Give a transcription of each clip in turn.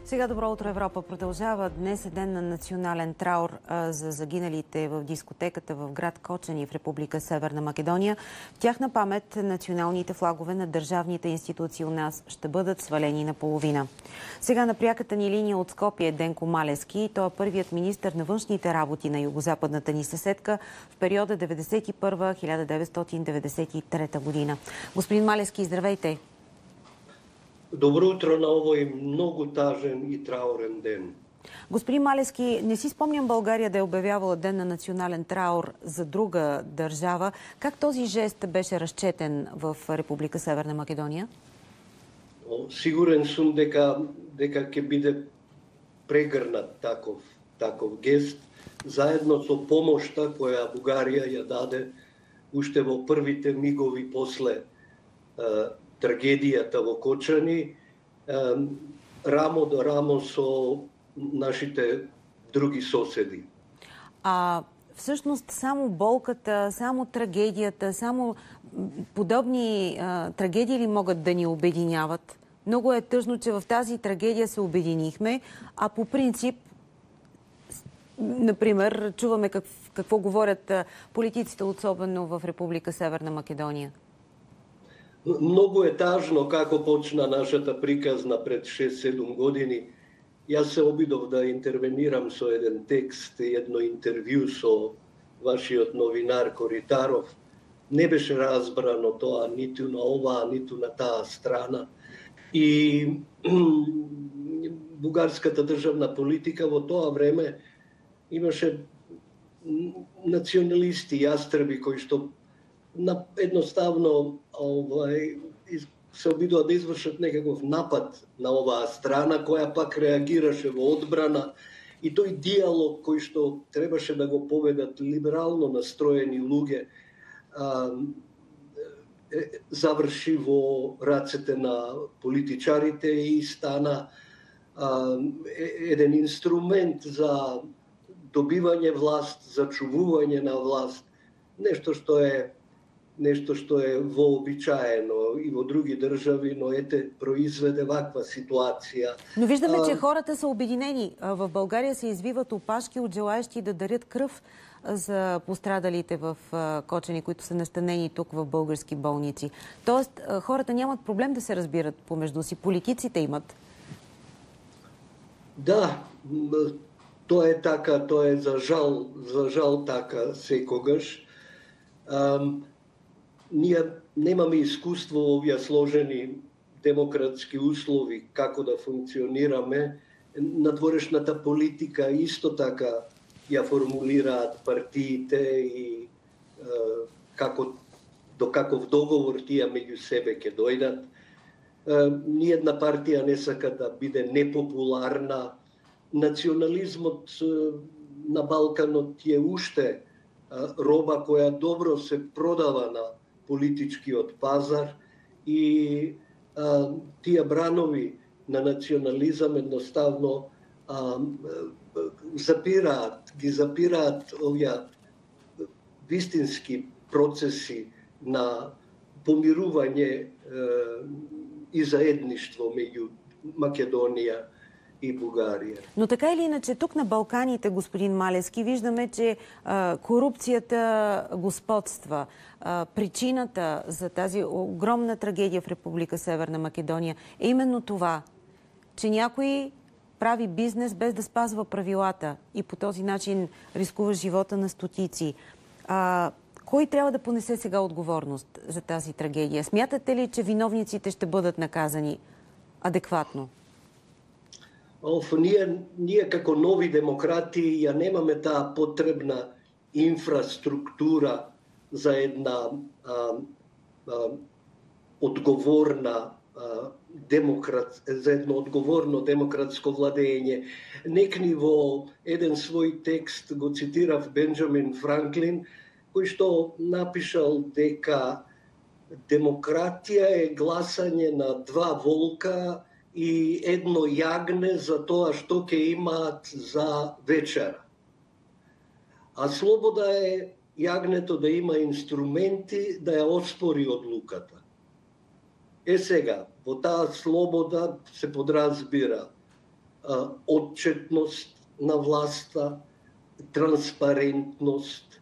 Сега Добро утро, Европа продължава. Днес е ден на национален траур за загиналите в дискотеката в град Кочани в Република Северна Македония. В тяхна памет националните флагове на държавните институции у нас ще бъдат свалени наполовина. Сега на пряката ни линия от Скопие е Денко Малески. Той е първият министър на външните работи на югозападната ни съседка в периода 1991-1993 година. Господин Малески, здравейте! Добро утро на овој много тажен и траурен ден. Господин Малески, не си спомням България да е обявявала ден на национален траур за друга държава. Как този жест беше разчетен в Република Северна Македония? Сигурен сум дека ќе биде прегрнат таков гест, заедно со помошта која Бугарија ја даде уште во првите мигови после трагедијата во Кочани, рамо до рамо со нашите други соседи. Всъщност само болката, само трагедията, само подобни трагедии ли могат да ни обединяват? Много е тъжно, че в тази трагедия се обединихме, а по принцип, например, чуваме какво говорят политиците, особено в Република Северна Македония. Много е тажно како почна нашата приказна пред 6-7 години. Јас се обидов да интервенирам со еден текст, едно интервју со вашиот новинар Коритаров. Не беше разбрано тоа ниту на оваа, ниту на таа страна. И бугарската државна политика во тоа време имаше националисти, јастрби кои што едноставно се обидува да извршат некаков напад на оваа страна, која пак реагираше во одбрана, и тој диалог кој што требаше да го поведат либерално настроени луѓе заврши во рацете на политичарите и стана еден инструмент за добивање власт, за чувување на власт, нешто што е вообичаено и во други држави, но произведе ваква ситуација. Но виждаме, че хората са обединени. В България се извиват опашки от желаещи да дарят кръв за пострадалите в Кочани, които са настанени тук в български болници. Тоест, хората нямат проблем да се разбират помежду си. Политиците имат. Да, тоа е така, тоа е за жал така секогаш. Ние немаме искуство во овие сложени демократски услови како да функционираме. Надворешната политика исто така ја формулираат партиите и до каков договор тие меѓу себе ќе дојдат. Ниедна партија не сака да биде непопуларна. Национализмот на Балканот е уште роба која добро се продава на политичкиот пазар и тие бранови на национализам едноставно ги запираат овие вистински процеси на помирување и заедништво меѓу Македонија и Бугария. Но така или иначе, тук на Балканите, господин Малески, виждаме, че корупцията господства. Причината за тази огромна трагедия в Република Северна Македония е именно това, че някой прави бизнес без да спазва правилата и по този начин рискува живота на стотици. Кой трябва да понесе сега отговорност за тази трагедия? Смятате ли, че виновниците ще бъдат наказани адекватно? Ние како нови демократи ја немаме таа потребна инфраструктура за една за едно одговорно демократско владење. Некни во еден свој текст го цитирав Бенџамин Франклин, кој што напишал дека демократија е гласање на два волка и едно јагне за тоа што ќе имаат за вечера. А слобода е јагнето да има инструменти да ја оспори одлуката. Сега, во таа слобода се подразбира отчетност на власта, транспарентност,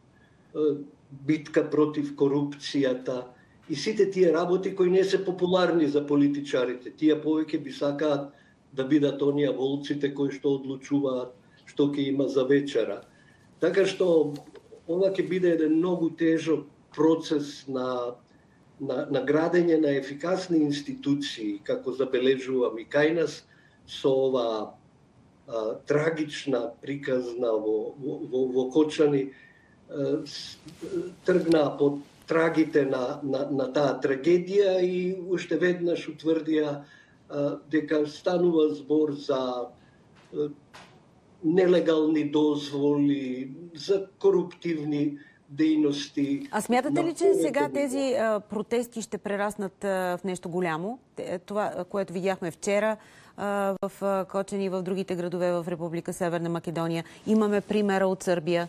битка против корупцијата и сите тие работи кои не се популарни за политичарите. Тие повеќе би сакаат да бидат оние волците кои што одлучуваат што ќе има за вечера. Така што ова ќе биде еден многу тежок процес на градење на ефикасни институции, како забележувам и кај нас, со ова трагична приказна во Кочани, тргнаа под трагите на таа трагедија и уште веднаш утврдија дека станува збор за нелегални дозволи, за коруптивни дейности. А смятате ли, че сега тези протести ще прераснат в нещо голямо? Това, което видяхме вчера в Кочани и в другите градове в Република Северна Македония. Имаме примера от Сърбия.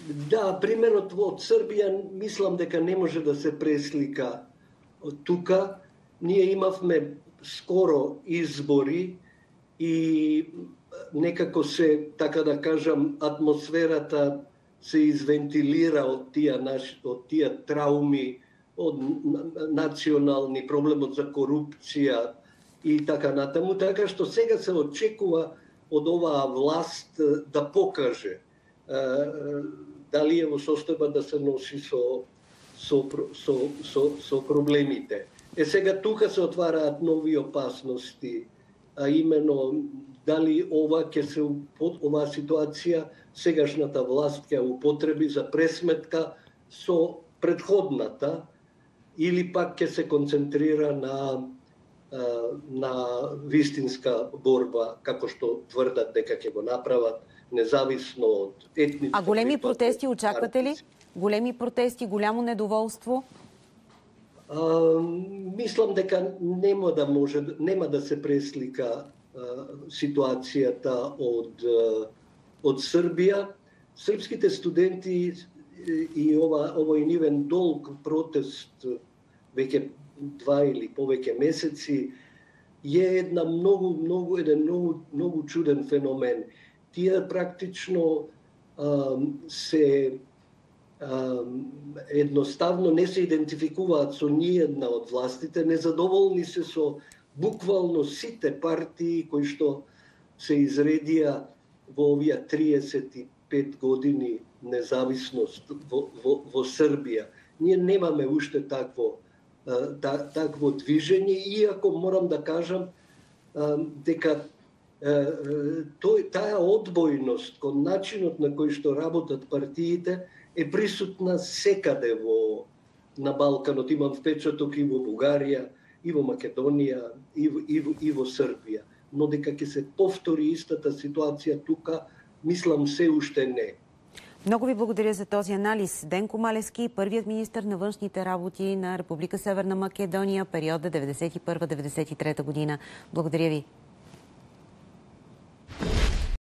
Да, примерот од Србија мислам дека не може да се преслика тука. Ние имавме скоро избори и некако се, така да кажам, атмосферата се извентилира од тие трауми, од национални проблемот за корупција и така натаму, така што сега се очекува од оваа власт да покаже дали е во состојба да се носи со проблемите. Сега тука се отвараат нови опасности, а именно дали оваа ситуација сегашната власт ќе употреби за пресметка со предходната или пак ќе се концентрира на вистинска борба, како што тврдат дека ќе го направат, независно од етничка. А големи протести очаквате ли? Големи протести, голямо недоволство? Мислам дека нема да се преслика ситуацијата од Србија. Српските студенти и овој нивен долг протест веќе 2 или повеќе месеци е еден многу чуден феномен. Тие практично едноставно не се идентификуваат со ниедна од властите, незадоволни се со буквално сите партии кои што се изредија во овие 35 години независност во Србија. Ние немаме уште такво движење, иако морам да кажам дека таа одбојност кон начинот на кој што работат партиите е присутна секаде на Балканот. Имам впечаток и во Бугарија, и во Македонија, и во Србија. Но дека ќе се повтори истата ситуација тука, мислам се уште не. Много ви благодаря за този анализ. Денко Малевски, първият министър на външните работи на Република Северна Македония, периода 91-93 година. Благодаря ви.